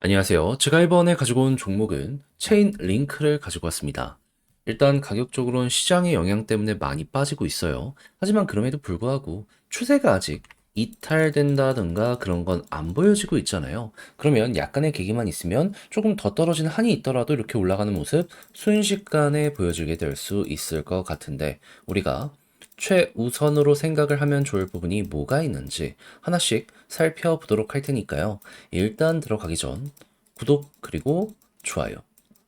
안녕하세요. 제가 이번에 가지고 온 종목은 체인 링크를 가지고 왔습니다. 일단 가격적으로는 시장의 영향 때문에 많이 빠지고 있어요. 하지만 그럼에도 불구하고 추세가 아직 이탈된다든가 그런 건 안 보여지고 있잖아요. 그러면 약간의 계기만 있으면 조금 더 떨어지는 한이 있더라도 이렇게 올라가는 모습 순식간에 보여지게 될 수 있을 것 같은데 우리가 최우선으로 생각을 하면 좋을 부분이 뭐가 있는지 하나씩 살펴보도록 할 테니까요. 일단 들어가기 전 구독 그리고 좋아요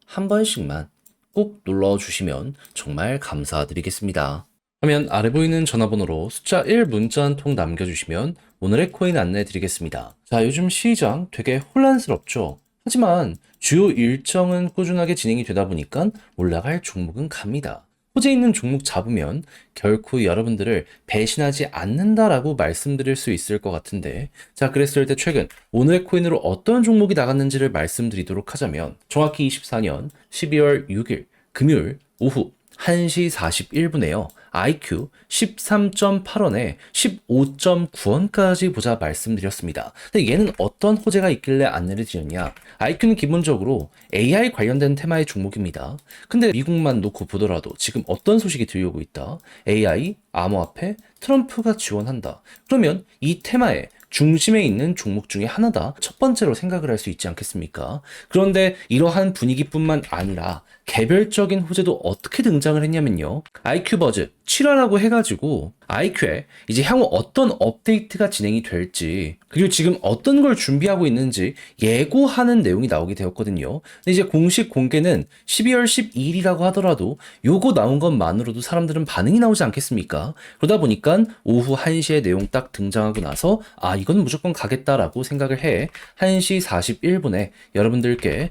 한 번씩만 꼭 눌러주시면 정말 감사드리겠습니다. 화면 아래 보이는 전화번호로 숫자 1 문자 한 통 남겨주시면 오늘의 코인 안내해 드리겠습니다. 자, 요즘 시장 되게 혼란스럽죠? 하지만 주요 일정은 꾸준하게 진행이 되다 보니까 올라갈 종목은 갑니다. 호재 있는 종목 잡으면 결코 여러분들을 배신하지 않는다라고 말씀드릴 수 있을 것 같은데, 자, 그랬을 때 최근 오늘의 코인으로 어떤 종목이 나갔는지를 말씀드리도록 하자면 정확히 24년 12월 6일 금요일 오후 1시 41분에요. IQ 13.8원에 15.9원까지 보자 말씀드렸습니다. 근데 얘는 어떤 호재가 있길래 안내를 드렸냐? IQ는 기본적으로 AI 관련된 테마의 종목입니다. 근데 미국만 놓고 보더라도 지금 어떤 소식이 들려오고 있다? AI, 암호화폐, 트럼프가 지원한다. 그러면 이 테마에 중심에 있는 종목 중에 하나다. 첫 번째로 생각을 할 수 있지 않겠습니까? 그런데 이러한 분위기뿐만 아니라 개별적인 호재도 어떻게 등장을 했냐면요. IQ 버즈 7화라고 해가지고 IQ에 이제 향후 어떤 업데이트가 진행이 될지 그리고 지금 어떤 걸 준비하고 있는지 예고하는 내용이 나오게 되었거든요. 근데 이제 공식 공개는 12월 12일이라고 하더라도 요거 나온 것만으로도 사람들은 반응이 나오지 않겠습니까? 그러다 보니까 오후 1시에 내용 딱 등장하고 나서 이건 무조건 가겠다라고 생각을 해 1시 41분에 여러분들께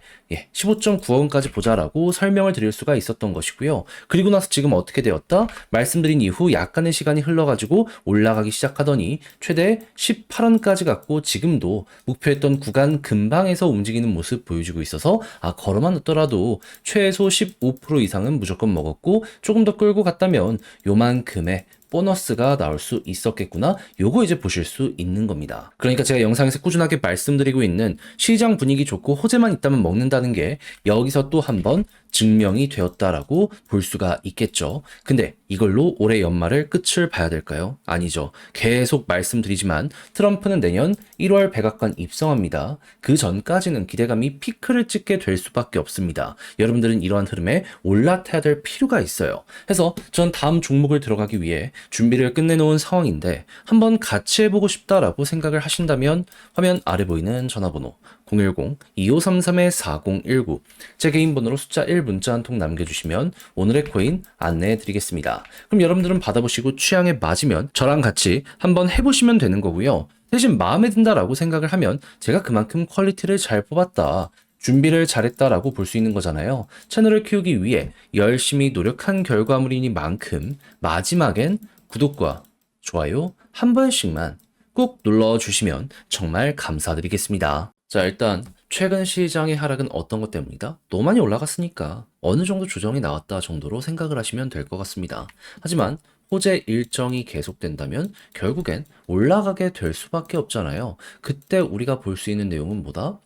15.9원까지 보자라고 설명을 드릴 수가 있었던 것이고요. 그리고 나서 지금 어떻게 되었다? 말씀드린 이후 약간의 시간이 흘러가지고 올라가기 시작하더니 최대 18원까지 갔고 지금도 목표했던 구간 근방에서 움직이는 모습 보여주고 있어서 걸어만 넣더라도 최소 15% 이상은 무조건 먹었고 조금 더 끌고 갔다면 요만큼의 보너스가 나올 수 있었겠구나. 요거 이제 보실 수 있는 겁니다. 그러니까 제가 영상에서 꾸준하게 말씀드리고 있는 시장 분위기 좋고 호재만 있다면 먹는다는 게 여기서 또 한번 증명이 되었다라고 볼 수가 있겠죠. 근데 이걸로 올해 연말을 끝을 봐야 될까요? 아니죠. 계속 말씀드리지만 트럼프는 내년 1월 백악관 입성합니다. 그 전까지는 기대감이 피크를 찍게 될 수밖에 없습니다. 여러분들은 이러한 흐름에 올라타야 될 필요가 있어요. 해서 전 다음 종목을 들어가기 위해 준비를 끝내놓은 상황인데 한번 같이 해보고 싶다라고 생각을 하신다면 화면 아래 보이는 전화번호 010-2533-4019 제 개인 번호로 숫자 1 문자 한 통 남겨주시면 오늘의 코인 안내해 드리겠습니다. 그럼 여러분들은 받아보시고 취향에 맞으면 저랑 같이 한번 해보시면 되는 거고요. 대신 마음에 든다라고 생각을 하면 제가 그만큼 퀄리티를 잘 뽑았다. 준비를 잘했다라고 볼 수 있는 거잖아요. 채널을 키우기 위해 열심히 노력한 결과물이니만큼 마지막엔 구독과 좋아요 한 번씩만 꼭 눌러주시면 정말 감사드리겠습니다. 자, 일단 최근 시장의 하락은 어떤 것 때문이다? 너무 많이 올라갔으니까 어느 정도 조정이 나왔다 정도로 생각을 하시면 될 것 같습니다. 하지만 호재 일정이 계속된다면 결국엔 올라가게 될 수밖에 없잖아요. 그때 우리가 볼 수 있는 내용은 뭐다?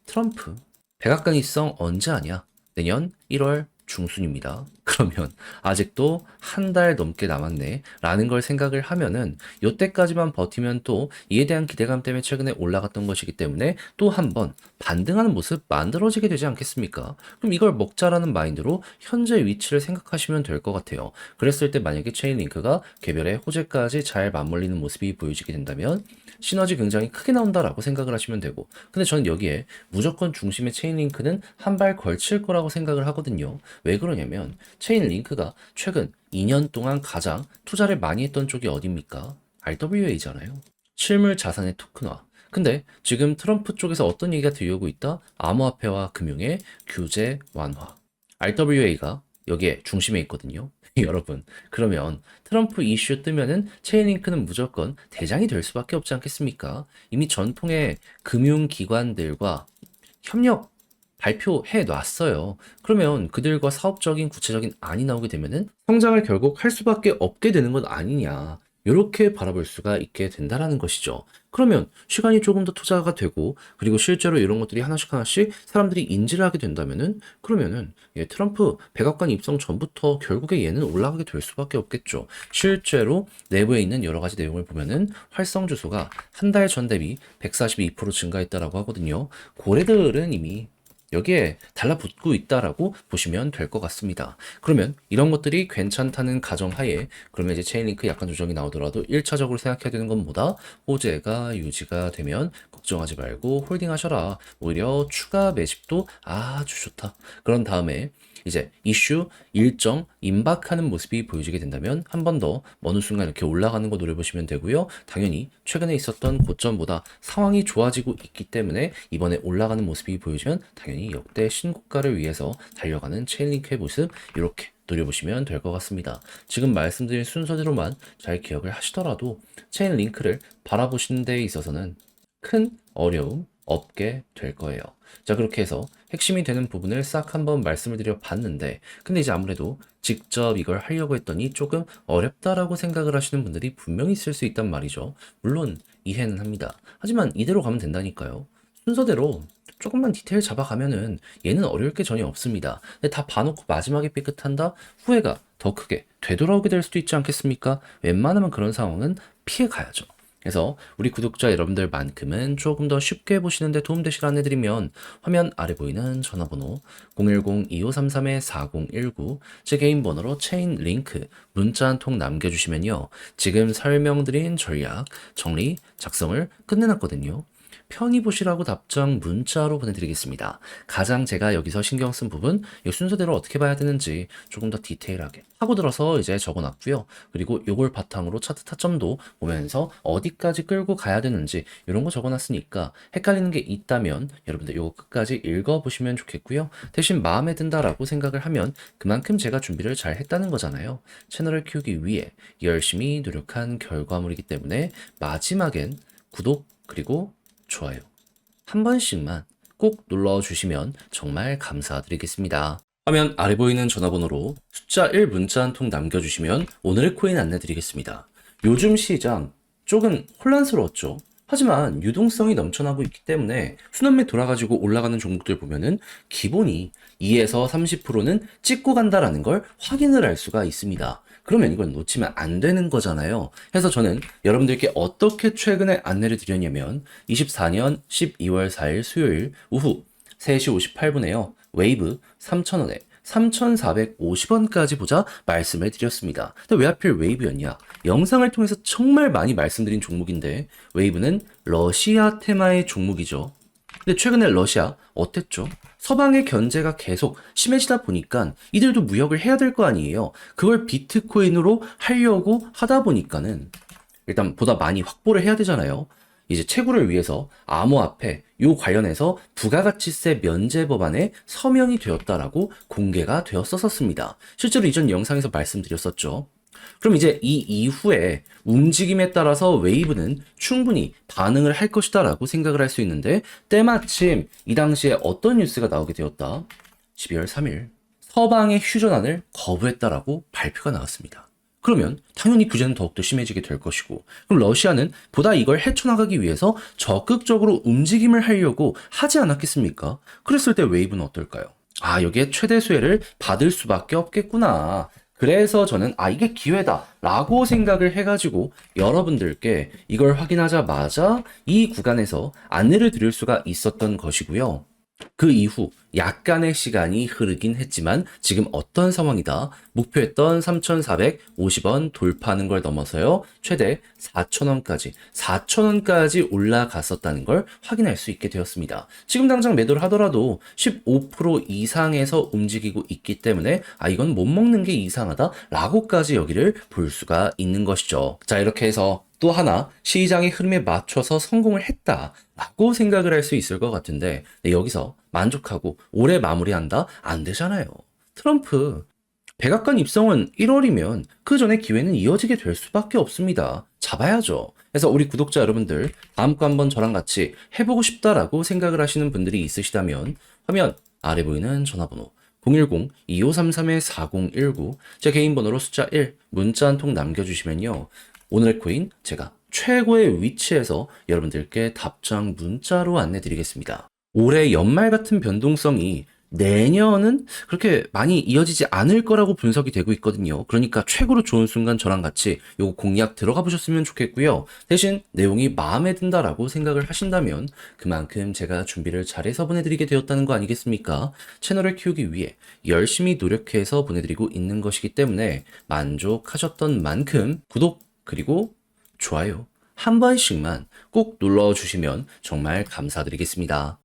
트럼프 백악관 입성 언제 하냐? 내년 1월 중순입니다. 그러면 아직도 한 달 넘게 남았네 라는 걸 생각을 하면은 요때까지만 버티면 또 이에 대한 기대감 때문에 최근에 올라갔던 것이기 때문에 또 한번 반등하는 모습 만들어지게 되지 않겠습니까? 그럼 이걸 먹자라는 마인드로 현재 위치를 생각하시면 될 것 같아요. 그랬을 때 만약에 체인링크가 개별의 호재까지 잘 맞물리는 모습이 보여지게 된다면 시너지 굉장히 크게 나온다라고 생각을 하시면 되고, 근데 저는 여기에 무조건 중심의 체인링크는 한 발 걸칠 거라고 생각을 하거든요. 왜 그러냐면 체인링크가 최근 2년 동안 가장 투자를 많이 했던 쪽이 어딥니까? RWA잖아요. 실물 자산의 토큰화. 근데 지금 트럼프 쪽에서 어떤 얘기가 들려오고 있다? 암호화폐와 금융의 규제 완화. RWA가 여기에 중심에 있거든요. 여러분, 그러면 트럼프 이슈 뜨면은 체인링크는 무조건 대장이 될 수밖에 없지 않겠습니까? 이미 전통의 금융기관들과 협력 발표해 놨어요. 그러면 그들과 사업적인 구체적인 안이 나오게 되면은 성장을 결국 할 수밖에 없게 되는 것 아니냐. 이렇게 바라볼 수가 있게 된다라는 것이죠. 그러면 시간이 조금 더 투자가 되고 그리고 실제로 이런 것들이 하나씩 하나씩 사람들이 인지를 하게 된다면은 그러면은 트럼프 백악관 입성 전부터 결국에 얘는 올라가게 될 수밖에 없겠죠. 실제로 내부에 있는 여러 가지 내용을 보면은 활성 주소가 한 달 전 대비 142% 증가했다라고 하거든요. 고래들은 이미 여기에 달라붙고 있다라고 보시면 될 것 같습니다. 그러면 이런 것들이 괜찮다는 가정하에 그러면 이제 체인링크 약간 조정이 나오더라도 1차적으로 생각해야 되는 건 뭐다? 호재가 유지가 되면 걱정하지 말고 홀딩하셔라. 오히려 추가 매집도 아주 좋다. 그런 다음에 이제 이슈 일정 임박하는 모습이 보여지게 된다면 한 번 더 어느 순간 이렇게 올라가는 거 노려보시면 되고요. 당연히 최근에 있었던 고점보다 상황이 좋아지고 있기 때문에 이번에 올라가는 모습이 보여지면 당연히 역대 신고가를 위해서 달려가는 체인링크의 모습 이렇게 노려보시면 될 것 같습니다. 지금 말씀드린 순서대로만 잘 기억을 하시더라도 체인링크를 바라보시는 데 있어서는 큰 어려움 없게 될 거예요. 자, 그렇게 해서 핵심이 되는 부분을 싹 한번 말씀을 드려 봤는데, 근데 이제 아무래도 직접 이걸 하려고 했더니 조금 어렵다라고 생각을 하시는 분들이 분명히 있을 수 있단 말이죠. 물론 이해는 합니다. 하지만 이대로 가면 된다니까요. 순서대로 조금만 디테일 잡아가면은 얘는 어려울 게 전혀 없습니다. 근데 다 봐놓고 마지막에 삐끗한다? 후회가 더 크게 되돌아오게 될 수도 있지 않겠습니까? 웬만하면 그런 상황은 피해 가야죠. 그래서 우리 구독자 여러분들만큼은 조금 더 쉽게 보시는데 도움되실 안내드리면 화면 아래 보이는 전화번호 010-2533-4019 제 개인 번호로 체인 링크 문자 한 통 남겨주시면요. 지금 설명드린 전략 정리 작성을 끝내놨거든요. 편히 보시라고 답장 문자로 보내드리겠습니다. 가장 제가 여기서 신경 쓴 부분, 이 순서대로 어떻게 봐야 되는지 조금 더 디테일하게 하고 들어서 이제 적어놨고요. 그리고 요걸 바탕으로 차트 타점도 보면서 어디까지 끌고 가야 되는지 이런 거 적어놨으니까 헷갈리는 게 있다면 여러분들 요거 끝까지 읽어보시면 좋겠고요. 대신 마음에 든다라고 생각을 하면 그만큼 제가 준비를 잘 했다는 거잖아요. 채널을 키우기 위해 열심히 노력한 결과물이기 때문에 마지막엔 구독 그리고 좋아요. 한 번씩만 꼭 눌러주시면 정말 감사드리겠습니다. 화면 아래 보이는 전화번호로 숫자 1 문자 한 통 남겨주시면 오늘의 코인 안내드리겠습니다. 요즘 시장 조금 혼란스러웠죠. 하지만 유동성이 넘쳐나고 있기 때문에 순환매 돌아가지고 올라가는 종목들 보면은 기본이 2에서 30%는 찍고 간다라는 걸 확인을 할 수가 있습니다. 그러면 이건 놓치면 안 되는 거잖아요. 그래서 저는 여러분들께 어떻게 최근에 안내를 드렸냐면 24년 12월 4일 수요일 오후 3시 58분에요. 웨이브 3,000원에 3,450원까지 보자 말씀을 드렸습니다. 근데 왜 하필 웨이브였냐? 영상을 통해서 정말 많이 말씀드린 종목인데 웨이브는 러시아 테마의 종목이죠. 근데 최근에 러시아 어땠죠? 서방의 견제가 계속 심해지다 보니까 이들도 무역을 해야 될 거 아니에요. 그걸 비트코인으로 하려고 하다 보니까는 일단 보다 많이 확보를 해야 되잖아요. 이제 채굴을 위해서 암호화폐 요 관련해서 부가가치세 면제 법안에 서명이 되었다라고 공개가 되었었습니다. 실제로 이전 영상에서 말씀드렸었죠. 그럼 이제 이 이후에 움직임에 따라서 웨이브는 충분히 반응을 할 것이다 라고 생각을 할 수 있는데 때마침 이 당시에 어떤 뉴스가 나오게 되었다. 12월 3일 서방의 휴전안을 거부했다라고 발표가 나왔습니다. 그러면 당연히 규제는 더욱더 심해지게 될 것이고 그럼 러시아는 보다 이걸 헤쳐나가기 위해서 적극적으로 움직임을 하려고 하지 않았겠습니까? 그랬을 때 웨이브는 어떨까요? 아, 여기에 최대 수혜를 받을 수밖에 없겠구나. 그래서 저는 이게 기회다 라고 생각을 해가지고 여러분들께 이걸 확인하자마자 이 구간에서 안내를 드릴 수가 있었던 것이고요. 그 이후 약간의 시간이 흐르긴 했지만 지금 어떤 상황이다. 목표했던 3,450원 돌파하는 걸 넘어서요. 최대 4,000원까지 올라갔었다는 걸 확인할 수 있게 되었습니다. 지금 당장 매도를 하더라도 15% 이상에서 움직이고 있기 때문에 이건 못 먹는 게 이상하다 라고까지 여기를 볼 수가 있는 것이죠. 자, 이렇게 해서 또 하나 시장의 흐름에 맞춰서 성공을 했다라고 생각을 할 수 있을 것 같은데 여기서 만족하고 올해 마무리한다? 안 되잖아요. 트럼프 백악관 입성은 1월이면 그 전에 기회는 이어지게 될 수밖에 없습니다. 잡아야죠. 그래서 우리 구독자 여러분들 다음 거 한번 저랑 같이 해보고 싶다라고 생각을 하시는 분들이 있으시다면 화면 아래 보이는 전화번호 010-2533-4019 제 개인 번호로 숫자 1 문자 한 통 남겨주시면요. 오늘의 코인 제가 최고의 위치에서 여러분들께 답장 문자로 안내 드리겠습니다. 올해 연말 같은 변동성이 내년은 그렇게 많이 이어지지 않을 거라고 분석이 되고 있거든요. 그러니까 최고로 좋은 순간 저랑 같이 요거 공략 들어가 보셨으면 좋겠고요. 대신 내용이 마음에 든다라고 생각을 하신다면 그만큼 제가 준비를 잘해서 보내드리게 되었다는 거 아니겠습니까? 채널을 키우기 위해 열심히 노력해서 보내드리고 있는 것이기 때문에 만족하셨던 만큼 구독 그리고 좋아요 한 번씩만 꼭 눌러주시면 정말 감사드리겠습니다.